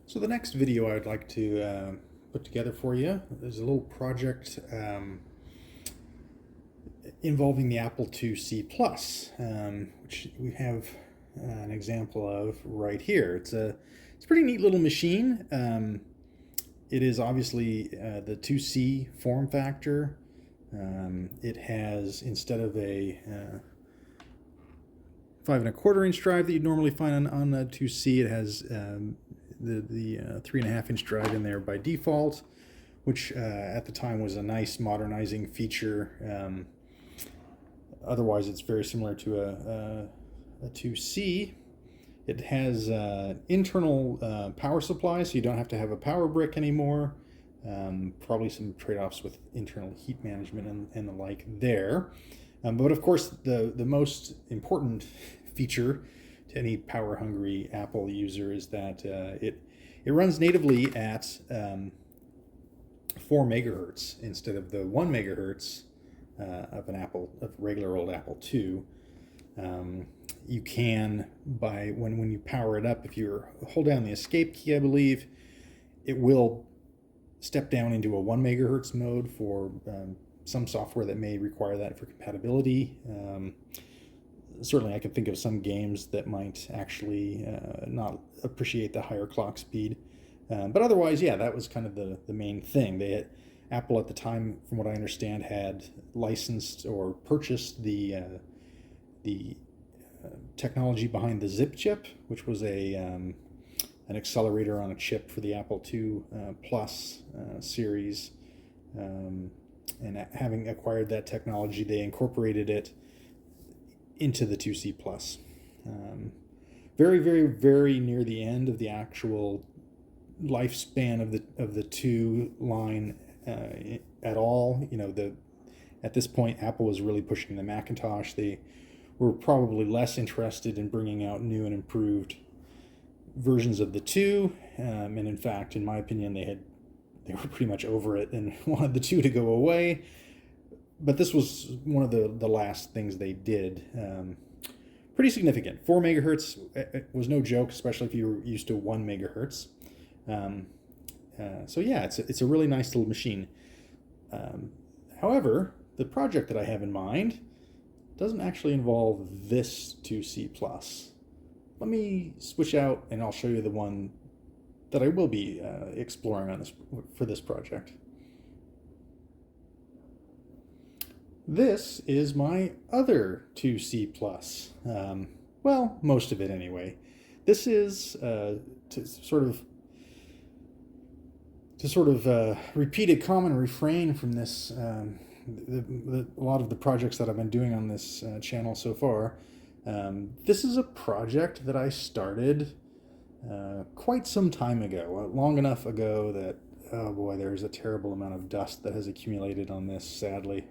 So the next video I'd like to put together for you is a little project involving the Apple IIc Plus, which we have an example of right here. It's a pretty neat little machine. It is obviously the 2C form factor. It has, instead of a 5 1/4 inch drive that you'd normally find on a 2C, it has the 3.5 inch drive in there by default, which at the time was a nice modernizing feature. Otherwise, it's very similar to a 2C. It has internal power supply, so you don't have to have a power brick anymore. Probably some trade-offs with internal heat management and the like there. But of course, the most important feature to any power-hungry Apple user is that it runs natively at 4 megahertz instead of the 1 megahertz of regular old Apple II. You can, when you power it up, if you hold down the escape key, I believe, it will step down into a 1 megahertz mode for some software that may require that for compatibility. Certainly I can think of some games that might actually not appreciate the higher clock speed. But otherwise, yeah, that was kind of the main thing. Apple at the time, from what I understand, had licensed or purchased the technology behind the zip chip, which was an accelerator on a chip for the Apple II Plus series. And having acquired that technology, they incorporated it into the 2C Plus. Very, very, very near the end of the actual lifespan of the 2 line at all. At this point, Apple was really pushing the Macintosh. They were probably less interested in bringing out new and improved versions of the 2, and in fact, in my opinion, they were pretty much over it and wanted the 2 to go away. But this was one of the last things they did. Pretty significant. 4 megahertz was no joke, especially if you were used to 1 megahertz. So yeah, it's a really nice little machine. However, the project that I have in mind doesn't actually involve this 2C Plus. Let me switch out and I'll show you the one that I will be exploring for this project. This is my other 2C Plus. Well, most of it anyway. This is to sort of repeat a common refrain from this. A lot of the projects that I've been doing on this channel so far. This is a project that I started quite some time ago, long enough ago that, oh boy, there's a terrible amount of dust that has accumulated on this, sadly.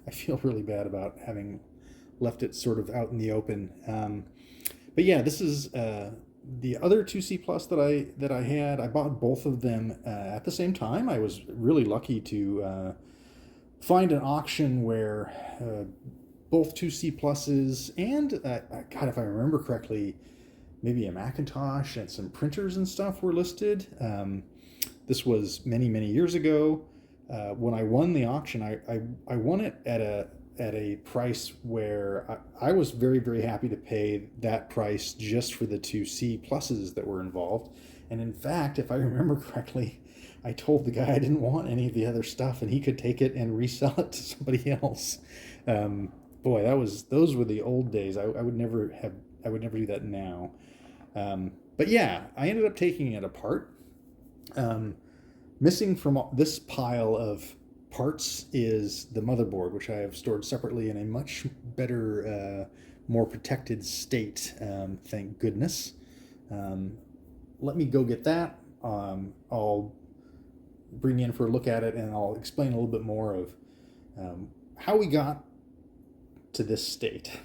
I feel really bad about having left it sort of out in the open. But yeah, this is the other 2C Plus that I had. I bought both of them at the same time. I was really lucky to find an auction where both 2C Pluses and, God, if I remember correctly, maybe a Macintosh and some printers and stuff were listed. This was many, many years ago. When I won the auction, I won it at a price where I was very, very happy to pay that price just for the 2C Pluses that were involved. And in fact, if I remember correctly, I told the guy I didn't want any of the other stuff and he could take it and resell it to somebody else. Boy, those were the old days. I would never do that now. But yeah, I ended up taking it apart. Missing from this pile of parts is the motherboard, which I have stored separately in a much better, more protected state, thank goodness. Let me go get that. I'll bring you in for a look at it, and I'll explain a little bit more of how we got to this state.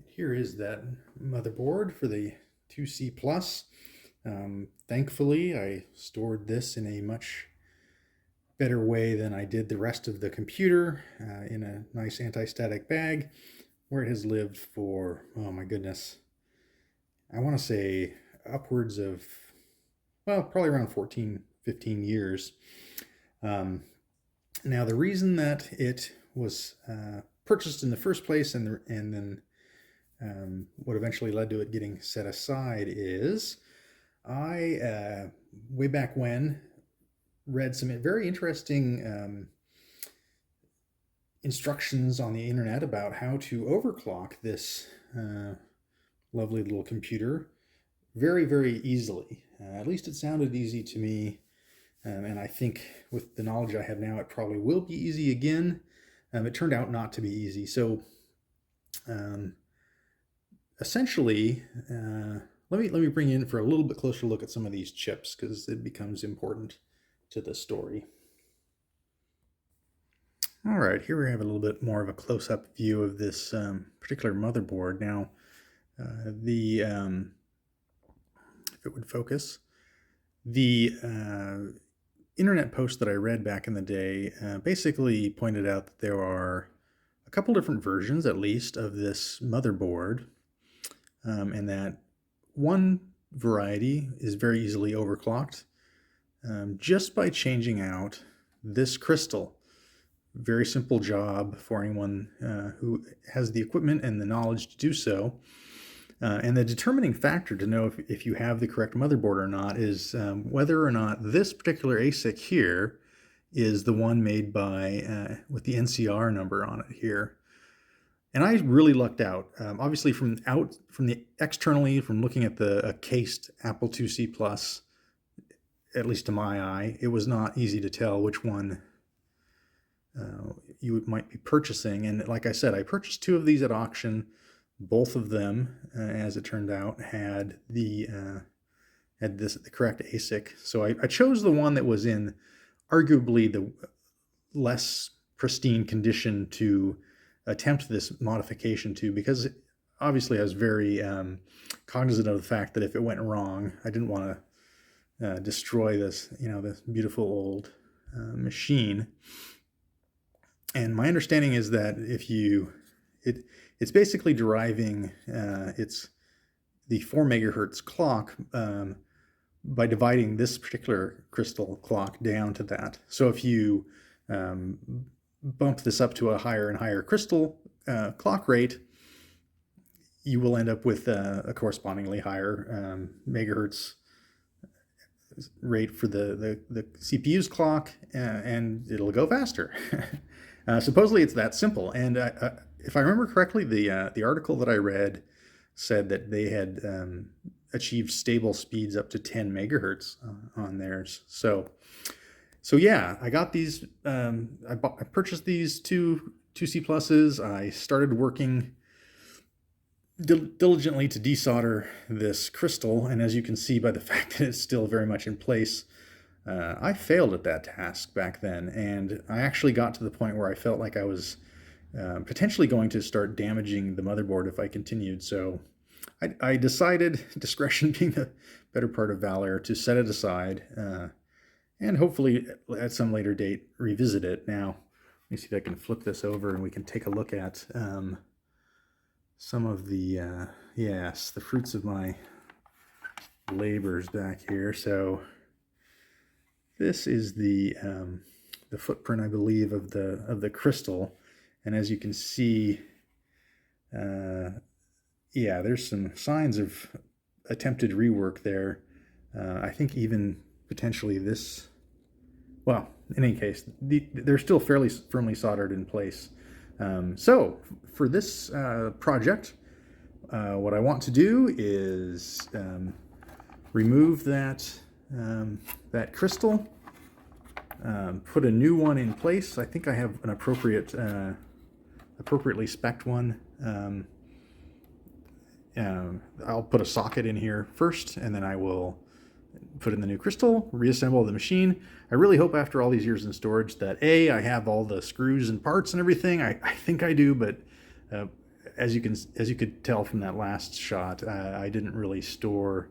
Here is that motherboard for the 2C Plus. Thankfully, I stored this in a much better way than I did the rest of the computer, in a nice anti-static bag, where it has lived for, oh my goodness, I want to say upwards of, well, probably around 14, 15 years. Now, the reason that it was purchased in the first place and then what eventually led to it getting set aside is I, way back when, read some very interesting instructions on the internet about how to overclock this lovely little computer very, very easily. At least it sounded easy to me. And I think with the knowledge I have now, it probably will be easy again. It turned out not to be easy. So essentially, let me bring you in for a little bit closer look at some of these chips because it becomes important to the story. All right, here we have a little bit more of a close-up view of this particular motherboard. Now, if it would focus, the internet post that I read back in the day basically pointed out that there are a couple different versions, at least, of this motherboard, and that one variety is very easily overclocked just by changing out this crystal. Very simple job for anyone who has the equipment and the knowledge to do so. And the determining factor to know if you have the correct motherboard or not is whether or not this particular ASIC here is the one made by with the NCR number on it here. And I really lucked out. Obviously, from the externally, from looking at the cased Apple IIc Plus, at least to my eye, it was not easy to tell which one you might be purchasing. And like I said, I purchased two of these at auction. Both of them, as it turned out, had the correct ASIC. So I chose the one that was in arguably the less pristine condition to attempt this modification to, because obviously I was very cognizant of the fact that if it went wrong, I didn't want to destroy this, this beautiful old machine. And my understanding is that it's basically deriving it's the 4 megahertz clock by dividing this particular crystal clock down to that. So if you bump this up to a higher and higher crystal clock rate, you will end up with a correspondingly higher megahertz rate for the CPU's clock, and it'll go faster. Supposedly it's that simple. And if I remember correctly, the article that I read said that they had achieved stable speeds up to 10 megahertz on theirs. So yeah, I got these. I purchased these two C pluses. I started working diligently to desolder this crystal, and as you can see by the fact that it's still very much in place, I failed at that task back then, and I actually got to the point where I felt like I was potentially going to start damaging the motherboard if I continued. So I decided, discretion being the better part of valor, to set it aside and hopefully at some later date revisit it. Now, let me see if I can flip this over and we can take a look at some of the, the fruits of my labors back here. So this is the footprint, I believe, of the crystal. And as you can see, there's some signs of attempted rework there. I think even potentially this, well, in any case, they're still fairly firmly soldered in place. So for this project, what I want to do is remove that crystal, put a new one in place. I think I have an appropriately spec'd one. I'll put a socket in here first, and then I will put in the new crystal, reassemble the machine. I really hope after all these years in storage that I have all the screws and parts and everything. I think I do, but as you could tell from that last shot, I didn't really store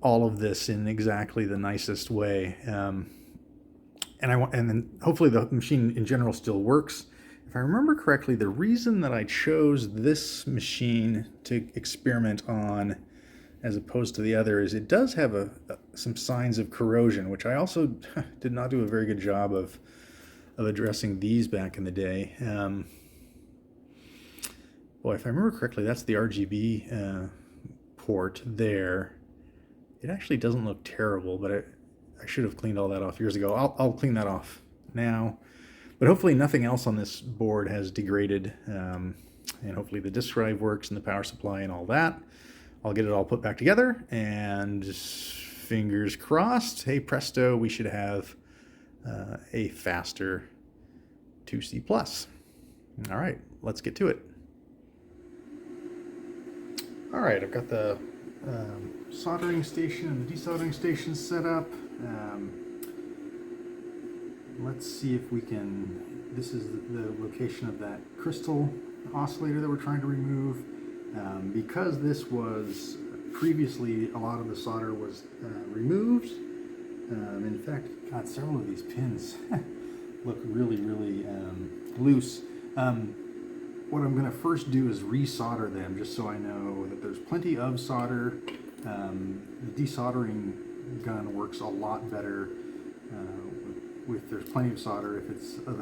all of this in exactly the nicest way. And then hopefully the machine in general still works. If I remember correctly, the reason that I chose this machine to experiment on as opposed to the other is it does have some signs of corrosion, which I also did not do a very good job of addressing these back in the day. Boy, if I remember correctly, that's the RGB port there. It actually doesn't look terrible, but I should have cleaned all that off years ago. I'll clean that off now. But hopefully nothing else on this board has degraded, and hopefully the disk drive works and the power supply and all that. I'll get it all put back together, and fingers crossed, hey presto, we should have a faster 2C Plus. All right, let's get to it. All right, I've got the soldering station and the desoldering station set up. Let's see if we can, this is the location of that crystal oscillator that we're trying to remove. Because this was previously, a lot of the solder was removed. In fact, God, several of these pins look really, really loose. What I'm going to first do is resolder them, just so I know that there's plenty of solder. The desoldering gun works a lot better with there's plenty of solder if it's of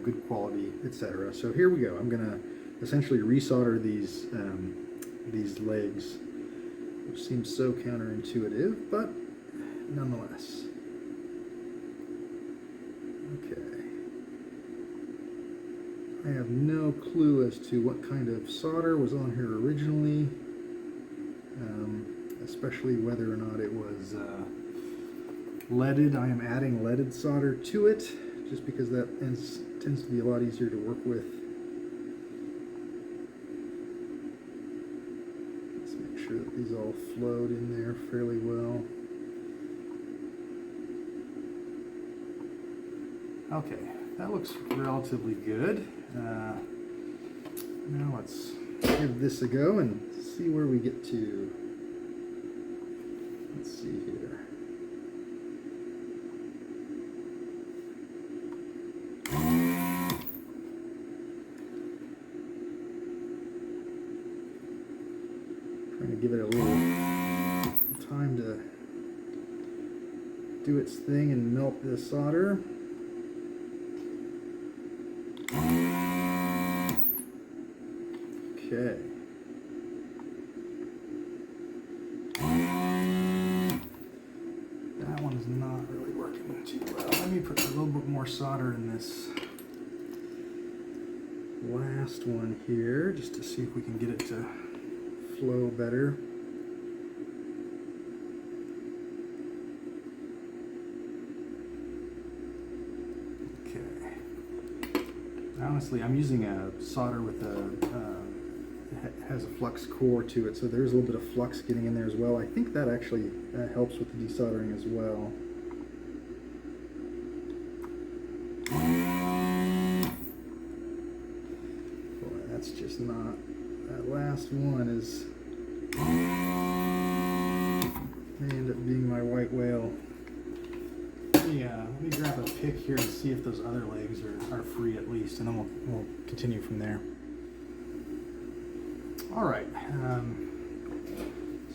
good quality, etc. So here we go. I'm going to essentially resolder these legs, which seems so counterintuitive, but nonetheless. Okay. I have no clue as to what kind of solder was on here originally, especially whether or not it was leaded. I am adding leaded solder to it, just because that tends to be a lot easier to work with. Let's make sure that these all flowed in there fairly well. Okay, that looks relatively good. Now let's give this a go and see where we get to. Let's see here. Trying to give it a little time to do its thing and melt the solder. Okay. That one's not really working too well. Let me put a little bit more solder in this last one here, just to see if we can get it to flow better. Okay. Honestly, I'm using a solder with has a flux core to it, so there's a little bit of flux getting in there as well. I think that actually helps with the desoldering as well. Boy, that's just not, that last one is, may end up being my white whale. Let me grab a pick here and see if those other legs are free at least, and then we'll continue from there. All right,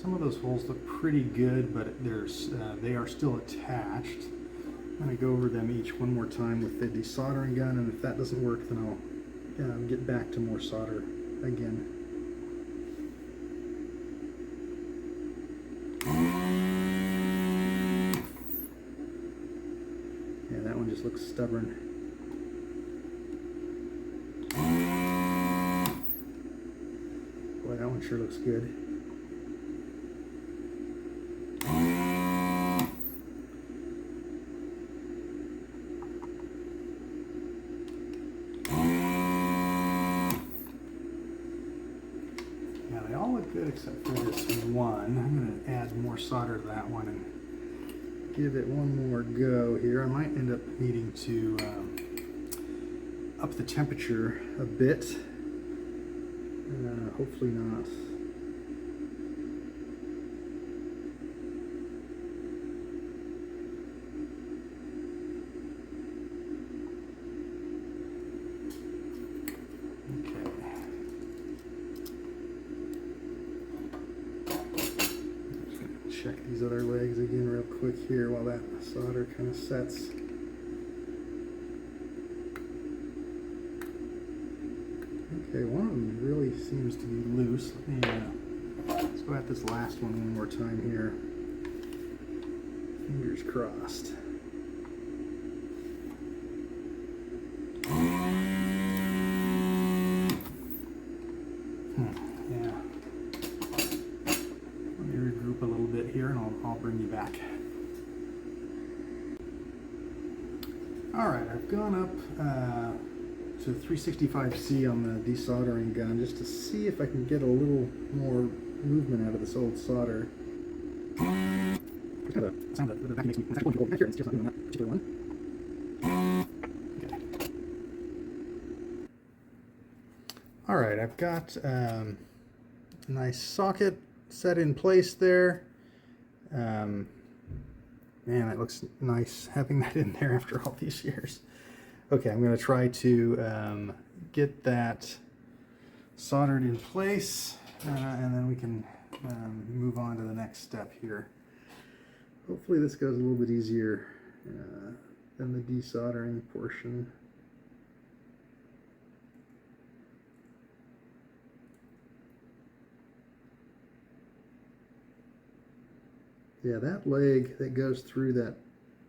some of those holes look pretty good, but they are still attached. I'm going to go over them each one more time with the desoldering gun, and if that doesn't work, then I'll get back to more solder again. Yeah, that one just looks stubborn. Boy, that one sure looks good. Yeah, they all look good except for this one. I'm going to add more solder to that one and give it one more go here. I might end up needing to up the temperature a bit. Hopefully not. Okay. check these other legs again real quick here while that solder kind of sets. Okay, one of them really seems to be loose. Let me, let's go at this last one more time here. Fingers crossed. Yeah. Let me regroup a little bit here and I'll bring you back. Alright, I've gone up to 365C on the desoldering gun just to see if I can get a little more movement out of this old solder. The sound that the vacuum makes me it's actually accurate, it's just not doing that particular one. Okay. Alright, I've got a nice socket set in place there. Man, that looks nice having that in there after all these years. Okay, I'm going to try to get that soldered in place, and then we can move on to the next step here. Hopefully this goes a little bit easier than the desoldering portion. Yeah, that leg that goes through that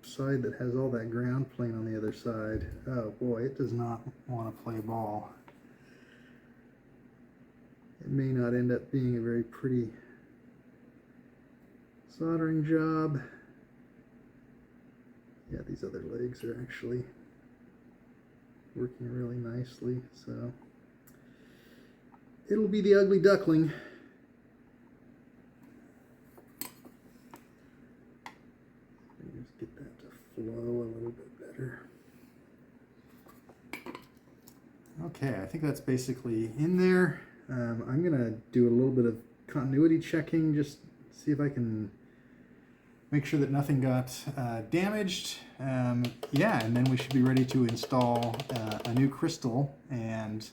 side that has all that ground plane on the other side, oh boy, it does not want to play ball. It may not end up being a very pretty soldering job. Yeah, these other legs are actually working really nicely, so it'll be the ugly duckling. Just get that to flow a little bit better. Okay, I think that's basically in there. I'm gonna do a little bit of continuity checking, just see if I can make sure that nothing got damaged. Yeah, and then we should be ready to install a new crystal and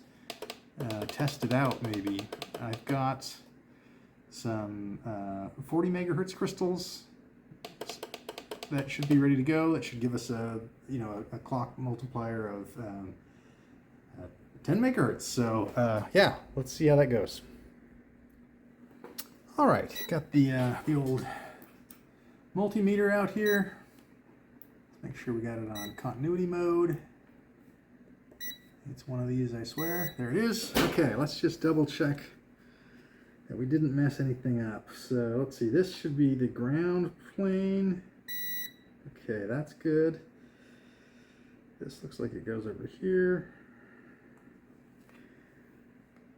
test it out maybe. I've got some 40 megahertz crystals that should be ready to go. That should give us a clock multiplier of 10 megahertz. So yeah, let's see how that goes. All right, got the old multimeter out here. Let's make sure we got it on continuity mode. It's one of these, I swear. There it is. Okay, let's just double check that we didn't mess anything up. So let's see, this should be the ground plane. Okay, that's good. This looks like it goes over here.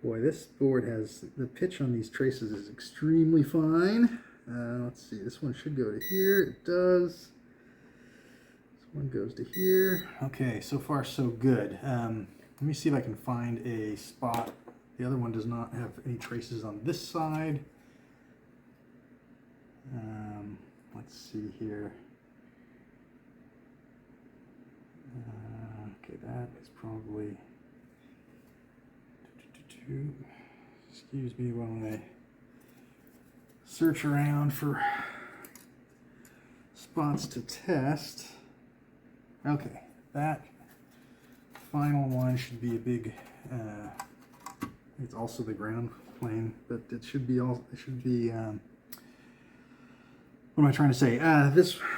Boy, this board has, the pitch on these traces is extremely fine. Let's see, this one should go to here. It does. This one goes to here. Okay, so far so good. Let me see if I can find a spot. The other one does not have any traces on this side. Let's see here. Okay, that is probably... Excuse me while I search around for spots to test. Okay, that final one should be a big, it's also the ground plane, but it should be what am I trying to say?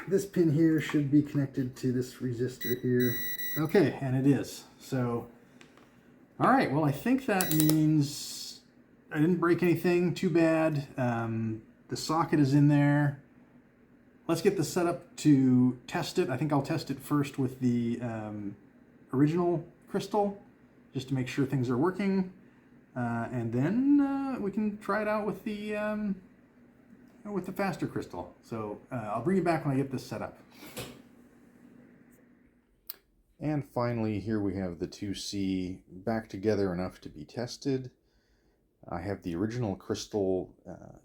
This pin here should be connected to this resistor here. Okay, and it is. So, all right, well, I think that means I didn't break anything too bad. The socket is in there. Let's get the setup to test it. I think I'll test it first with the original crystal, just to make sure things are working. And then we can try it out with the faster crystal. So I'll bring you back when I get this set up. And finally, here we have the 2C back together enough to be tested. I have the original crystal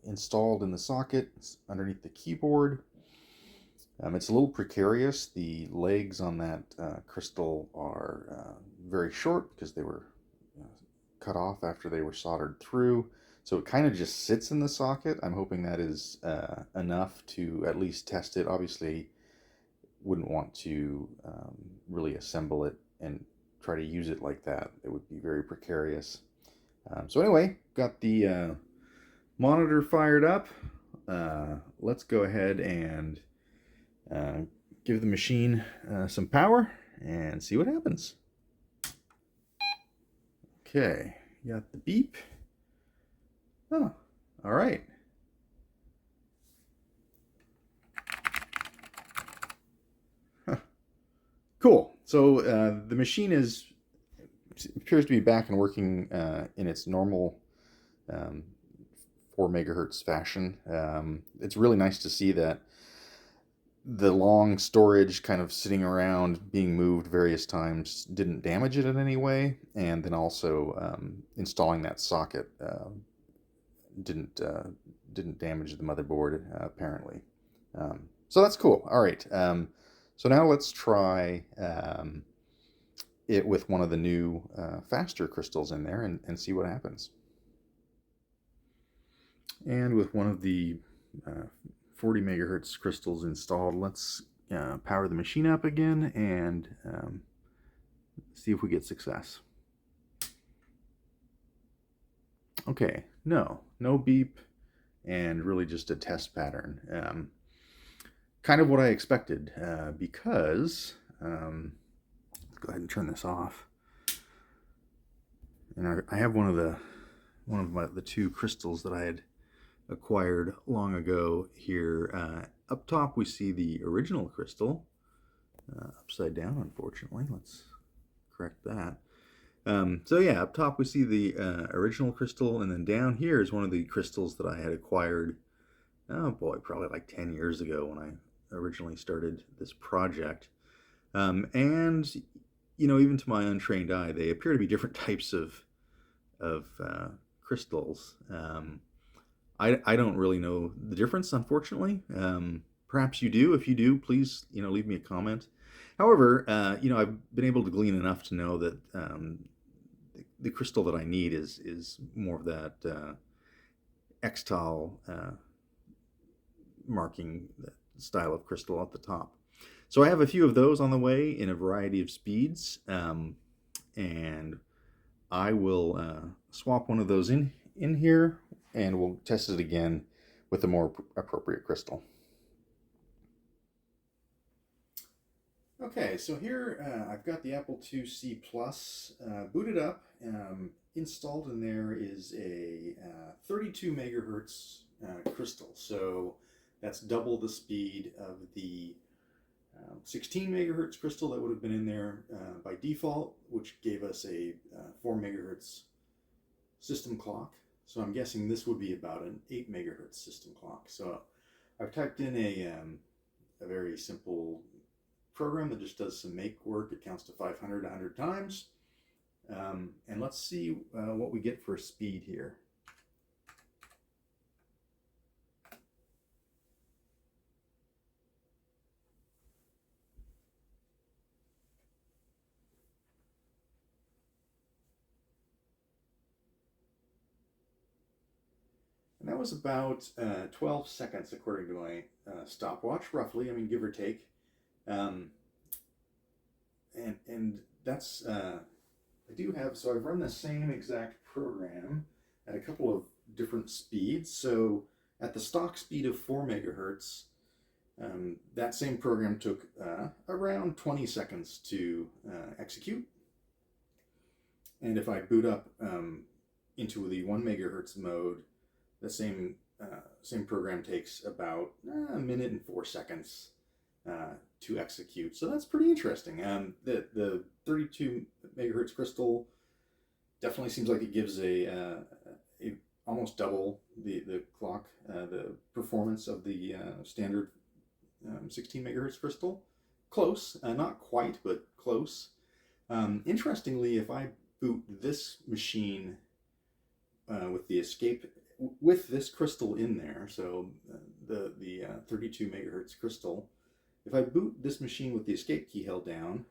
installed in the socket underneath the keyboard. It's a little precarious. The legs on that crystal are very short because they were cut off after they were soldered through. So it kind of just sits in the socket. I'm hoping that is enough to at least test it. Obviously, wouldn't want to really assemble it and try to use it like that. It would be very precarious. So anyway, got the monitor fired up. Let's go ahead and give the machine some power and see what happens. Okay, got the beep. Oh, all right. Huh. Cool. So the machine appears to be back and working in its normal 4 megahertz fashion. It's really nice to see that the long storage kind of sitting around being moved various times didn't damage it in any way, and then also installing that socket didn't damage the motherboard apparently. So that's cool. All right. So now let's try it with one of the new faster crystals in there and see what happens. And with one of the 40 megahertz crystals installed, let's power the machine up again and see if we get success. Okay, no beep, and really just a test pattern. Kind of what I expected, because let's go ahead and turn this off. And I have one of the two crystals that I had acquired long ago here. Up top we see the original crystal, upside down unfortunately. Let's correct that. So yeah, up top we see the original crystal, and then down here is one of the crystals that I had acquired, oh boy, probably like 10 years ago when I originally started this project. And you know, even to my untrained eye, they appear to be different types of crystals. I don't really know the difference, unfortunately. Perhaps you do. If you do, please, you know, leave me a comment. However, you know, I've been able to glean enough to know that the crystal that I need is more of that Xtal marking style of crystal at the top. So I have a few of those on the way in a variety of speeds, and I will swap one of those in here, and we'll test it again with a more appropriate crystal. Okay, so here I've got the Apple IIc Plus booted up. Installed in there is a 32 megahertz crystal. So that's double the speed of the 16 megahertz crystal that would have been in there by default, which gave us a 4 megahertz system clock. So I'm guessing this would be about an 8 megahertz system clock. So I've typed in a very simple program that just does some make work. It counts to 500 100 times. And let's see what we get for speed here. And that was about 12 seconds according to my stopwatch, roughly, I mean, give or take. And that's, I do have, so I've run the same exact program at a couple of different speeds. So at the stock speed of 4 megahertz, that same program took around 20 seconds to execute. And if I boot up into the 1 megahertz mode, the same program takes about a minute and 4 seconds to execute. So that's pretty interesting. The 32 megahertz crystal definitely seems like it gives a almost double the clock, the performance of the standard 16 megahertz crystal. Close, not quite, but close. Interestingly, if I boot this machine with the escape, with this crystal in there, so the 32 megahertz crystal, if I boot this machine with the escape key held down,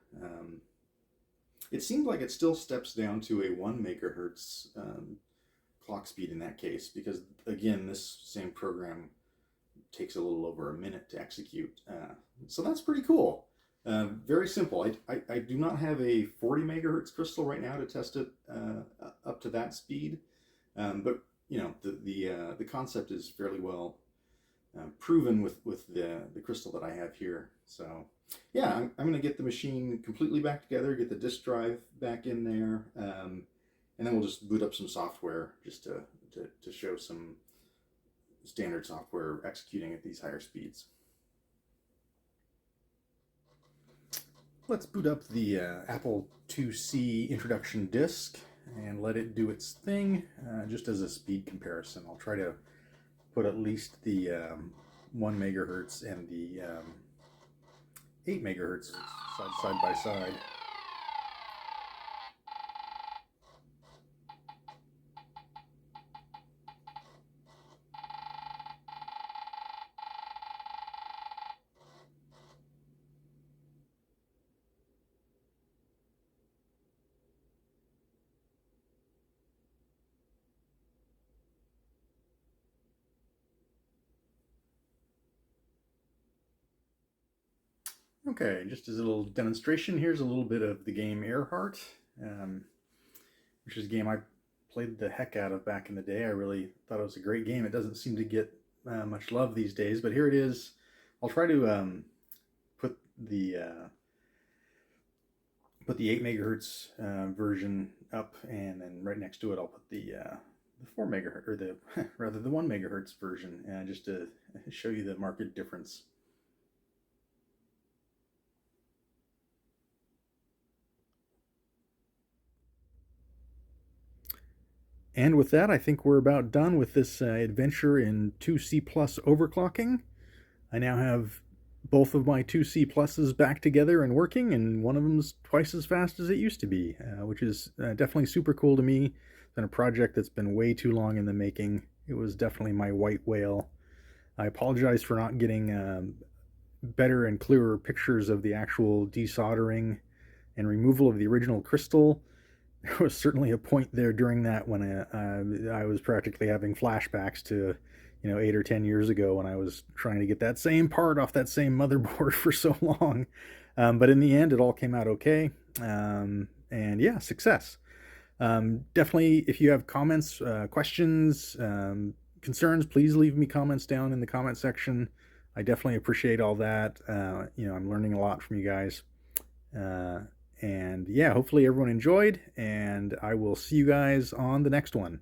it seems like it still steps down to a 1 megahertz clock speed in that case, because again, this same program takes a little over a minute to execute. So that's pretty cool. Very simple. I do not have a 40 megahertz crystal right now to test it up to that speed, but you know, the concept is fairly well proven with the crystal that I have here. So yeah, I'm going to get the machine completely back together, get the disk drive back in there, and then we'll just boot up some software just to show some standard software executing at these higher speeds. Let's boot up the Apple IIc introduction disk and let it do its thing, just as a speed comparison. I'll try to put at least the 1 megahertz and the 8 megahertz side by side. Okay, just as a little demonstration, here's a little bit of the game Earhart, which is a game I played the heck out of back in the day. I really thought it was a great game. It doesn't seem to get much love these days, but here it is. I'll try to put the 8 megahertz version up, and then right next to it I'll put the 4 megahertz, or the rather the 1 megahertz version, just to show you the marked difference. And with that, I think we're about done with this adventure in 2C Plus overclocking. I now have both of my 2C Pluses back together and working, and one of them's twice as fast as it used to be, which is definitely super cool to me. It's been a project that's been way too long in the making. It was definitely my white whale. I apologize for not getting better and clearer pictures of the actual desoldering and removal of the original crystal. There was certainly a point there during that when I was practically having flashbacks to, 8 or 10 years ago when I was trying to get that same part off that same motherboard for so long. But in the end, it all came out okay. And yeah, success. Definitely, if you have comments, questions, concerns, please leave me comments down in the comment section. I definitely appreciate all that. I'm learning a lot from you guys. And yeah, hopefully everyone enjoyed, and I will see you guys on the next one.